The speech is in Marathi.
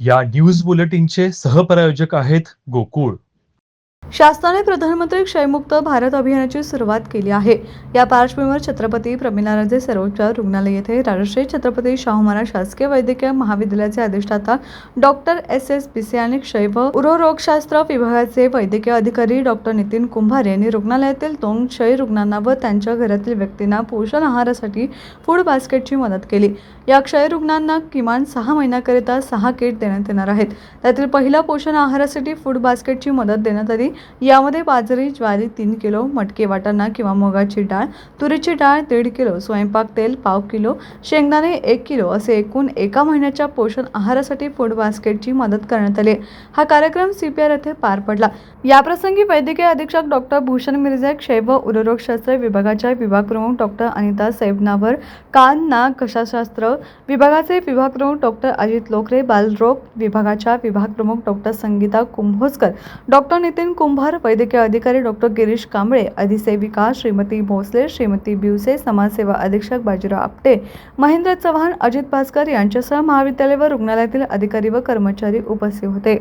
या न्यूज बुलेटिनचे सहप्रायोजक आहेत गोकुळ. शासनाने प्रधानमंत्री क्षयमुक्त भारत अभियानाची सुरुवात केली आहे. या पार्श्वभूमीवर छत्रपती प्रमिलाराजे सर्वोपचार रुग्णालय येथे राजश्री छत्रपती शाहू महाराज शासकीय वैद्यकीय महाविद्यालयाचे अधिष्ठाता डॉक्टर एस बिसे आणि क्षय व उरोगशास्त्र विभागाचे वैद्यकीय अधिकारी डॉक्टर नितीन कुंभार यांनी रुग्णालयातील 2 क्षय रुग्णांना व त्यांच्या घरातील व्यक्तींना पोषण आहारासाठी फूड बास्केटची मदत केली. या क्षय रुग्णांना किमान 6 महिन्याकरिता 6 किट देण्यात येणार आहेत. त्यातील पहिल्या पोषण आहारासाठी फूड बास्केटची मदत देण्यात आली. यामध्ये बाजरी, ज्वारी 3 किलो, मटकी, वाटाणा किंवा मुगाची डाळ, तुरीची डाळ 1.5 किलो, स्वयंपाक तेल 1/2 किलो, शेंगदाणे 1 किलो असे एकूण एका महिन्याच्या पोषण आहारासाठी फूड बास्केटची मदत करण्यात आली. हा कार्यक्रम CPR येथे पार पडला. याप्रसंगी वैद्यकीय अधीक्षक डॉक्टर भूषण मिर्झा, क्षय व उरोगशास्त्र विभागाच्या विभाग प्रमुख डॉक्टर अनिता सैबनावर, कान नाक घशाशास्त्र विभागाचे विभाग प्रमुख डॉक्टर अजित लोकरे, बालरोग विभागाच्या विभाग प्रमुख डॉक्टर संगीता कुंभोजकर, डॉक्टर नितीन कुंभार, वैद्यकीय अधिकारी डॉक्टर गिरीश कांबळे, अधिसेविका श्रीमती भोसले, श्रीमती बिवसे, समाजसेवा अधीक्षक बाजीराव आपटे, महेंद्र चव्हाण, अजित भास्कर यांच्यासह महाविद्यालय व रुग्णालयातील अधिकारी व कर्मचारी उपस्थित होते.